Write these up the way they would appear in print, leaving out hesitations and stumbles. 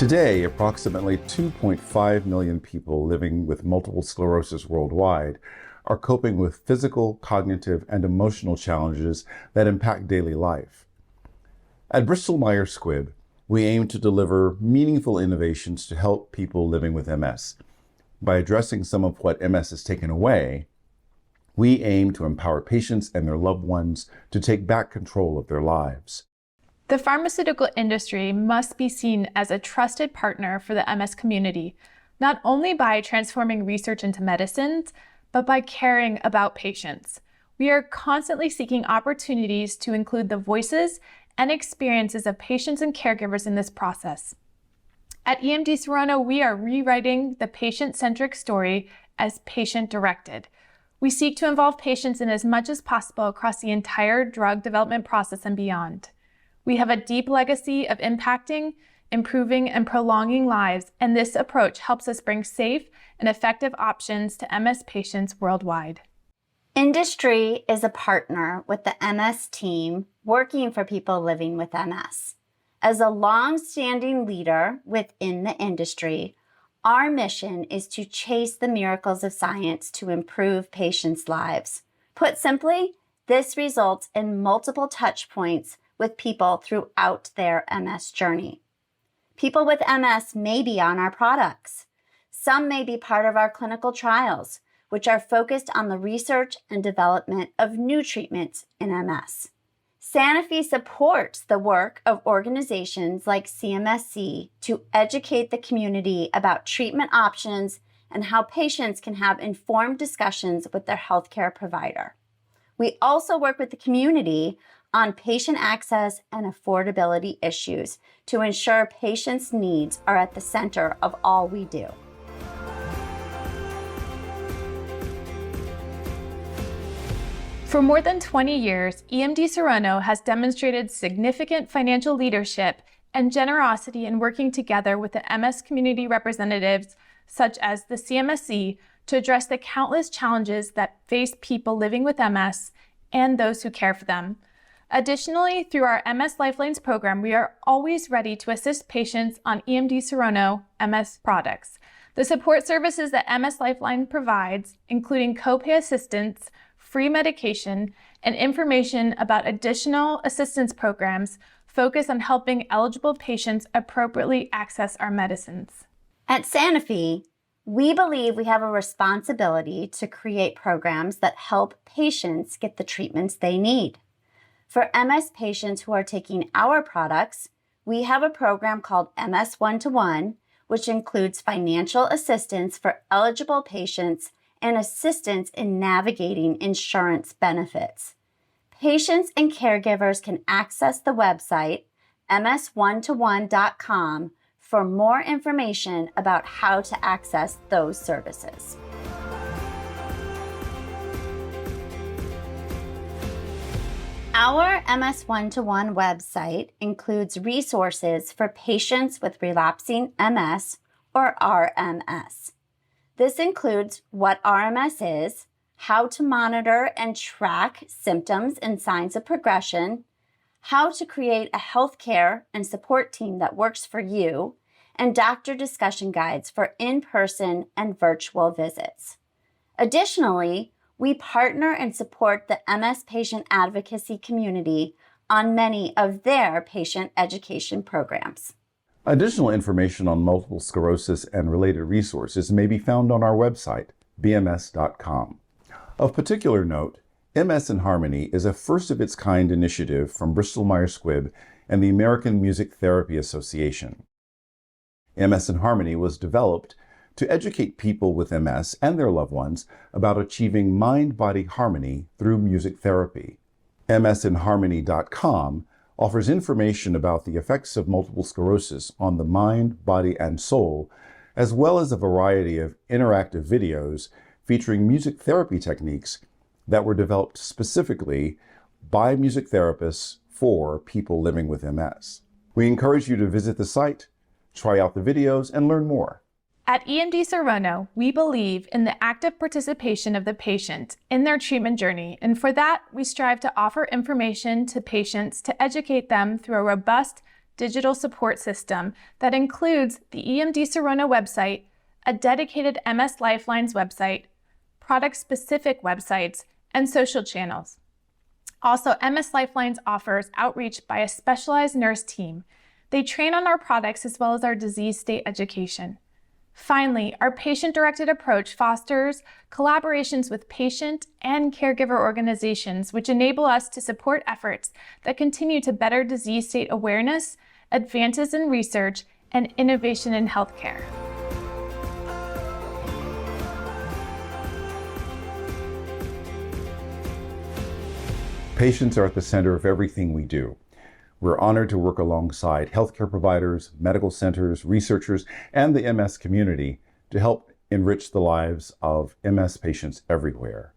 Today, approximately 2.5 million people living with multiple sclerosis worldwide are coping with physical, cognitive, and emotional challenges that impact daily life. At Bristol Myers Squibb, we aim to deliver meaningful innovations to help people living with MS. By addressing some of what MS has taken away, we aim to empower patients and their loved ones to take back control of their lives. The pharmaceutical industry must be seen as a trusted partner for the MS community, not only by transforming research into medicines, but by caring about patients. We are constantly seeking opportunities to include the voices and experiences of patients and caregivers in this process. At EMD Serono, we are rewriting the patient-centric story as patient-directed. We seek to involve patients in as much as possible across the entire drug development process and beyond. We have a deep legacy of impacting, improving, and prolonging lives, and this approach helps us bring safe and effective options to MS patients worldwide. Industry is a partner with the MS team working for people living with MS. As a long-standing leader within the industry, our mission is to chase the miracles of science to improve patients' lives. Put simply, this results in multiple touch points with people throughout their MS journey. People with MS may be on our products. Some may be part of our clinical trials, which are focused on the research and development of new treatments in MS. Sanofi supports the work of organizations like CMSC to educate the community about treatment options and how patients can have informed discussions with their healthcare provider. We also work with the community on patient access and affordability issues to ensure patients' needs are at the center of all we do. For more than 20 years, EMD Serono has demonstrated significant financial leadership and generosity in working together with the MS community representatives, such as the CMSC, to address the countless challenges that face people living with MS and those who care for them. Additionally, through our MS Lifelines program, we are always ready to assist patients on EMD Serono MS products. The support services that MS Lifeline provides, including copay assistance, free medication, and information about additional assistance programs, focus on helping eligible patients appropriately access our medicines. At Sanofi, we believe we have a responsibility to create programs that help patients get the treatments they need. For MS patients who are taking our products, we have a program called MS One-to-One, which includes financial assistance for eligible patients and assistance in navigating insurance benefits. Patients and caregivers can access the website msonetone.com for more information about how to access those services. Our MS One-to-One website includes resources for patients with relapsing MS or RMS. This includes what RMS is, how to monitor and track symptoms and signs of progression, how to create a healthcare and support team that works for you, and doctor discussion guides for in-person and virtual visits. Additionally, we partner and support the MS patient advocacy community on many of their patient education programs. Additional information on multiple sclerosis and related resources may be found on our website, bms.com. Of particular note, MS in Harmony is a first-of-its-kind initiative from Bristol Myers Squibb and the American Music Therapy Association. MS in Harmony was developed to educate people with MS and their loved ones about achieving mind-body harmony through music therapy. msinharmony.com offers information about the effects of multiple sclerosis on the mind, body, and soul, as well as a variety of interactive videos featuring music therapy techniques that were developed specifically by music therapists for people living with MS. We encourage you to visit the site, try out the videos, and learn more. At EMD Serono, we believe in the active participation of the patient in their treatment journey, and for that, we strive to offer information to patients to educate them through a robust digital support system that includes the EMD Serono website, a dedicated MS Lifelines website, product-specific websites, and social channels. Also, MS Lifelines offers outreach by a specialized nurse team. They train on our products as well as our disease state education. Finally, our patient-directed approach fosters collaborations with patient and caregiver organizations, which enable us to support efforts that continue to better disease state awareness, advances in research, and innovation in healthcare. Patients are at the center of everything we do. We're honored to work alongside healthcare providers, medical centers, researchers, and the MS community to help enrich the lives of MS patients everywhere.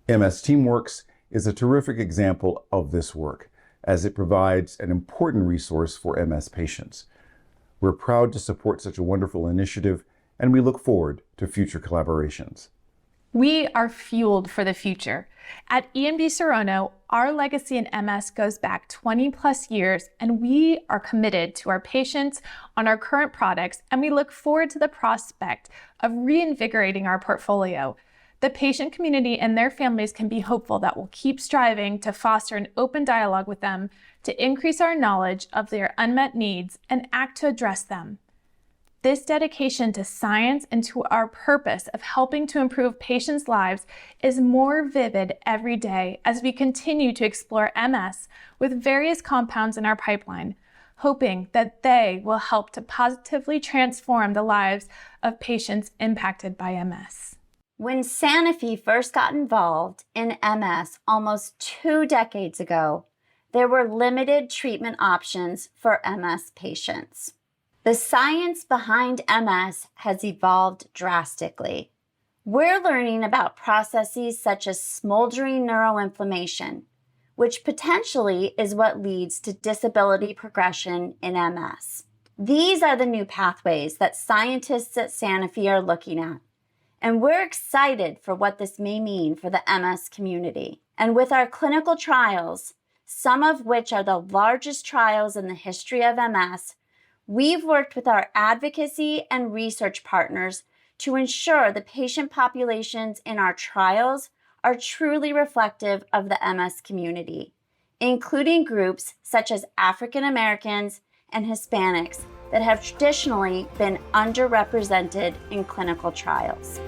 MS TeamWorks is a terrific example of this work, as it provides an important resource for MS patients. We're proud to support such a wonderful initiative, and we look forward to future collaborations. We are fueled for the future. At EMD Serono, our legacy in MS goes back 20 plus years, and we are committed to our patients on our current products, and we look forward to the prospect of reinvigorating our portfolio. The patient community and their families can be hopeful that we'll keep striving to foster an open dialogue with them, to increase our knowledge of their unmet needs and act to address them. This dedication to science and to our purpose of helping to improve patients' lives is more vivid every day as we continue to explore MS with various compounds in our pipeline, hoping that they will help to positively transform the lives of patients impacted by MS. When Sanofi first got involved in MS almost 2 decades ago, there were limited treatment options for MS patients. The science behind MS has evolved drastically. We're learning about processes such as smoldering neuroinflammation, which potentially is what leads to disability progression in MS. These are the new pathways that scientists at Sanofi are looking at, and we're excited for what this may mean for the MS community. And with our clinical trials, some of which are the largest trials in the history of MS, we've worked with our advocacy and research partners to ensure the patient populations in our trials are truly reflective of the MS community, including groups such as African Americans and Hispanics that have traditionally been underrepresented in clinical trials.